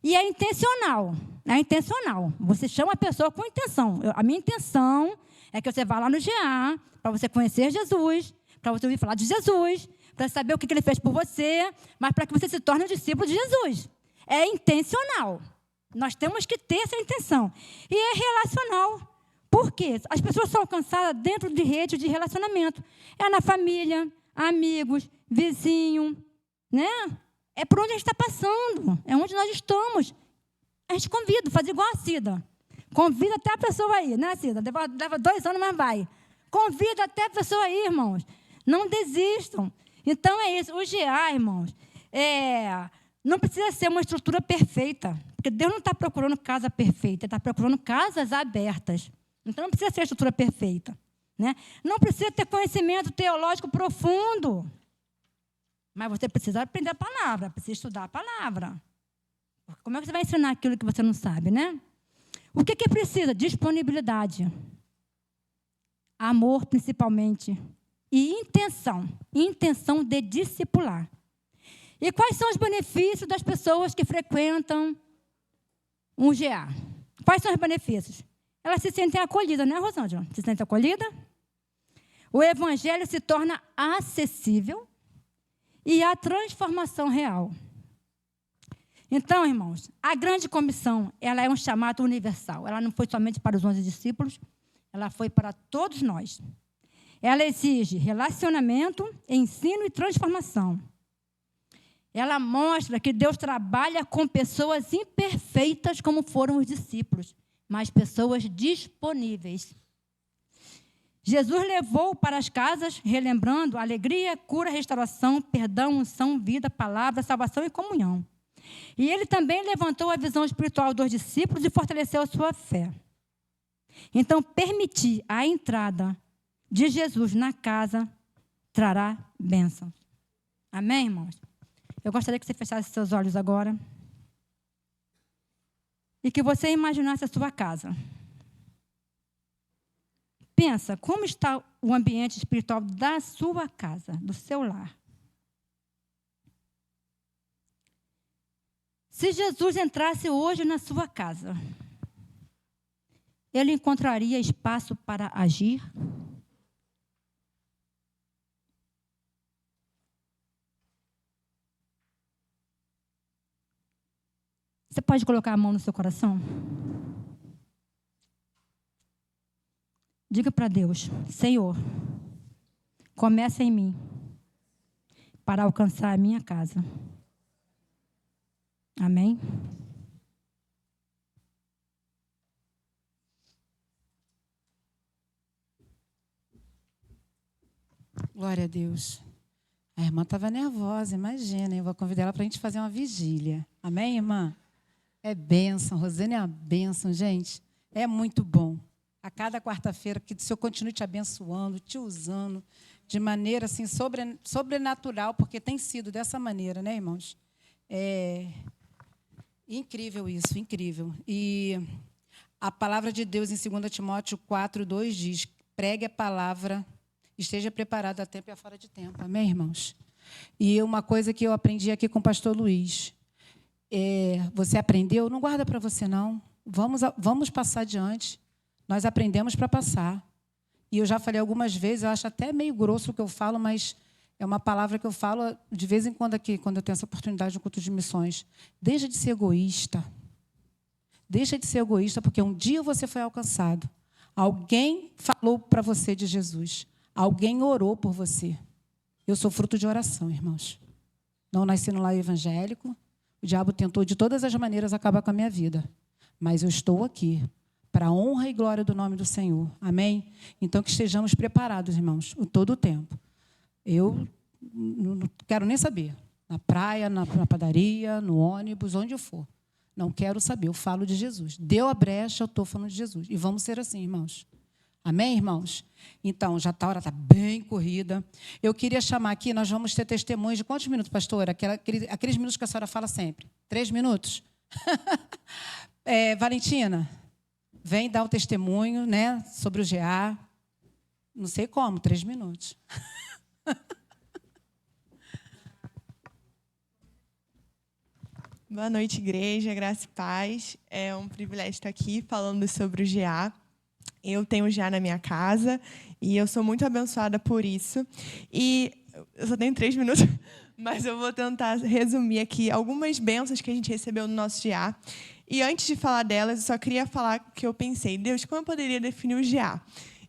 E é intencional. É intencional. Você chama a pessoa com intenção. A minha intenção é que você vá lá no GA para você conhecer Jesus, para você ouvir falar de Jesus, para saber o que ele fez por você, mas para que você se torne um discípulo de Jesus. É intencional. Nós temos que ter essa intenção. E é relacional. Por quê? As pessoas são alcançadas dentro de rede de relacionamento. É na família, amigos, vizinho, né? É por onde a gente está passando. É onde nós estamos. A gente convida, faz igual a Cida. Convida até a pessoa aí, né, Cida? Leva 2 anos, mas vai. Convida até a pessoa aí, irmãos. Não desistam. Então é isso. O GA, irmãos, não precisa ser uma estrutura perfeita. Porque Deus não está procurando casa perfeita. Ele está procurando casas abertas. Então, não precisa ser a estrutura perfeita. Né? Não precisa ter conhecimento teológico profundo. Mas você precisa aprender a palavra, precisa estudar a palavra. Como é que você vai ensinar aquilo que você não sabe, né? O que precisa? Disponibilidade. Amor, principalmente. E intenção. Intenção de discipular. E quais são os benefícios das pessoas que frequentam um GA? Quais são os benefícios? Elas se sentem acolhidas, né, Rosângela? Se sentem acolhidas? O evangelho se torna acessível e a transformação real. Então, irmãos, a grande comissão, ela é um chamado universal. Ela não foi somente para os 11 discípulos, ela foi para todos nós. Ela exige relacionamento, ensino e transformação. Ela mostra que Deus trabalha com pessoas imperfeitas, como foram os discípulos, mas pessoas disponíveis. Jesus levou para as casas, relembrando alegria, cura, restauração, perdão, unção, vida, palavra, salvação e comunhão. E ele também levantou a visão espiritual dos discípulos e fortaleceu a sua fé. Então, permitir a entrada de Jesus na casa trará bênção. Amém, irmãos? Eu gostaria que você fechasse seus olhos agora e que você imaginasse a sua casa. Pensa, como está o ambiente espiritual da sua casa, do seu lar? Se Jesus entrasse hoje na sua casa, ele encontraria espaço para agir? Você pode colocar a mão no seu coração? Diga para Deus: Senhor, começa em mim para alcançar a minha casa. Amém? Glória a Deus. A irmã estava nervosa, imagina. Eu vou convidar ela para a gente fazer uma vigília. Amém, irmã? É bênção. Rosane é uma bênção, gente. É muito bom. A cada quarta-feira, que o Senhor continue te abençoando, te usando de maneira assim, sobrenatural, porque tem sido dessa maneira, né, irmãos? É incrível isso, incrível. E a palavra de Deus em 2 Timóteo 4:2 diz: pregue a palavra, esteja preparado a tempo e a fora de tempo. Amém, irmãos? E uma coisa que eu aprendi aqui com o pastor Luiz, você aprendeu? Não guarda para você, não. Vamos passar adiante. Nós aprendemos para passar. E eu já falei algumas vezes, eu acho até meio grosso o que eu falo, mas é uma palavra que eu falo de vez em quando aqui, quando eu tenho essa oportunidade no culto de missões. Deixa de ser egoísta. Deixa de ser egoísta, porque um dia você foi alcançado. Alguém falou para você de Jesus. Alguém orou por você. Eu sou fruto de oração, irmãos. Não nasci no lar evangélico. O diabo tentou de todas as maneiras acabar com a minha vida. Mas eu estou aqui para a honra e glória do nome do Senhor. Amém? Então, que estejamos preparados, irmãos, todo o tempo. Eu não quero nem saber. Na praia, na padaria, no ônibus, onde eu for. Não quero saber, eu falo de Jesus. Deu a brecha, eu estou falando de Jesus. E vamos ser assim, irmãos. Amém, irmãos? Então, já a hora está bem corrida. Eu queria chamar aqui, nós vamos ter testemunhos de quantos minutos, pastora? Aqueles minutos que a senhora fala sempre. 3 minutos? Valentina, vem dar o testemunho, né, sobre o GA. Não sei como, 3 minutos. Boa noite, igreja, graça e paz. É um privilégio estar aqui falando sobre o GA. Eu tenho o GA na minha casa e eu sou muito abençoada por isso. E eu só tenho 3 minutos, mas eu vou tentar resumir aqui algumas bênçãos que a gente recebeu no nosso GA. E antes de falar delas, eu só queria falar que eu pensei: Deus, como eu poderia definir o GA?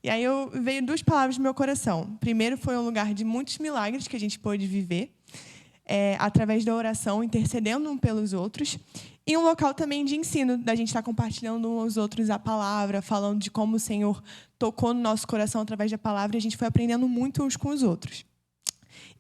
E aí veio 2 palavras no meu coração. Primeiro, foi um lugar de muitos milagres que a gente pôde viver, através da oração, intercedendo um pelos outros. E um local também de ensino, da gente estar compartilhando uns aos outros a palavra, falando de como o Senhor tocou no nosso coração através da palavra, e a gente foi aprendendo muito uns com os outros.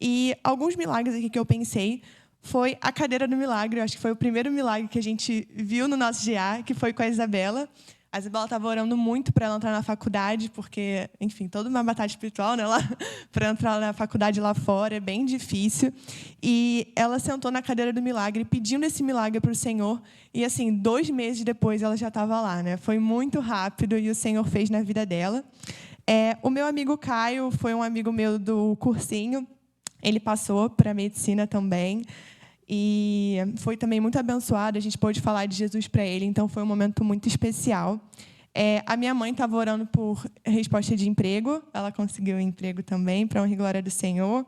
E alguns milagres aqui que eu pensei foi a cadeira do milagre. Eu acho que foi o primeiro milagre que a gente viu no nosso GA, que foi com a Isabela. A Isabela estava orando muito para ela entrar na faculdade, porque, enfim, toda uma batalha espiritual, né, para entrar na faculdade lá fora, é bem difícil. E ela sentou na cadeira do milagre, pedindo esse milagre para o Senhor. E, assim, 2 meses depois, ela já estava lá, né? Foi muito rápido e o Senhor fez na vida dela. O meu amigo Caio foi um amigo meu do cursinho. Ele passou para medicina também. E foi também muito abençoado, a gente pôde falar de Jesus para ele, então foi um momento muito especial. A minha mãe estava orando por resposta de emprego, ela conseguiu um emprego também, para a honra e glória do Senhor.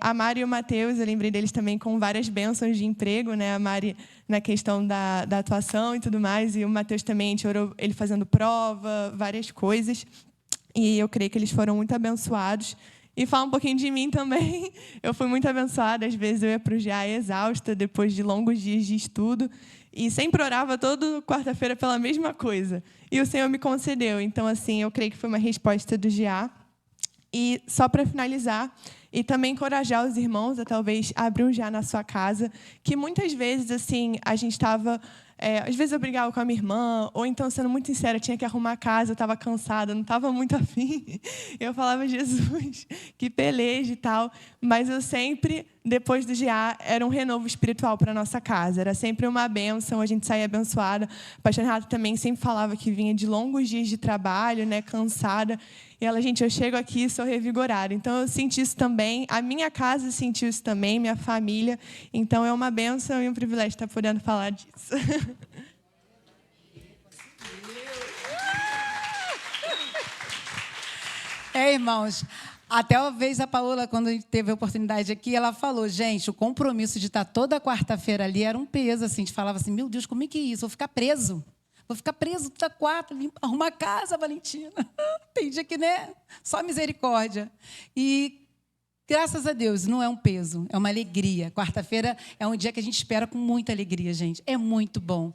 A Mari e o Mateus, eu lembrei deles também com várias bênçãos de emprego, né? A Mari na questão da atuação e tudo mais, e o Mateus também, a gente orou ele fazendo prova, várias coisas. E eu creio que eles foram muito abençoados. E falar um pouquinho de mim também. Eu fui muito abençoada. Às vezes eu ia para o GA exausta, depois de longos dias de estudo. E sempre orava toda quarta-feira pela mesma coisa. E o Senhor me concedeu. Então, assim, eu creio que foi uma resposta do GA. E só para finalizar, e também encorajar os irmãos a talvez abrir um GA na sua casa, que muitas vezes, assim, a gente estava... às vezes eu brigava com a minha irmã, ou então, sendo muito sincera, tinha que arrumar a casa, eu estava cansada, não estava muito afim. Eu falava, Jesus, que peleja e tal. Mas eu sempre, depois do GA, era um renovo espiritual para a nossa casa. Era sempre uma bênção, a gente saía abençoada. A pastor Renata também sempre falava que vinha de longos dias de trabalho, né, cansada. E ela, gente, eu chego aqui e sou revigorada. Então, eu senti isso também. A minha casa sentiu isso também, minha família. Então, é uma bênção e um privilégio estar podendo falar disso. Irmãos, até uma vez a Paola, quando teve a oportunidade aqui, ela falou, gente, o compromisso de estar toda quarta-feira ali era um peso, assim, a gente falava assim, meu Deus, como é que é isso? Vou ficar preso. Vou ficar preso dia 4, arrumar a casa, Valentina. Tem dia que, né? Só misericórdia. E, graças a Deus, não é um peso, é uma alegria. Quarta-feira é um dia que a gente espera com muita alegria, gente. É muito bom.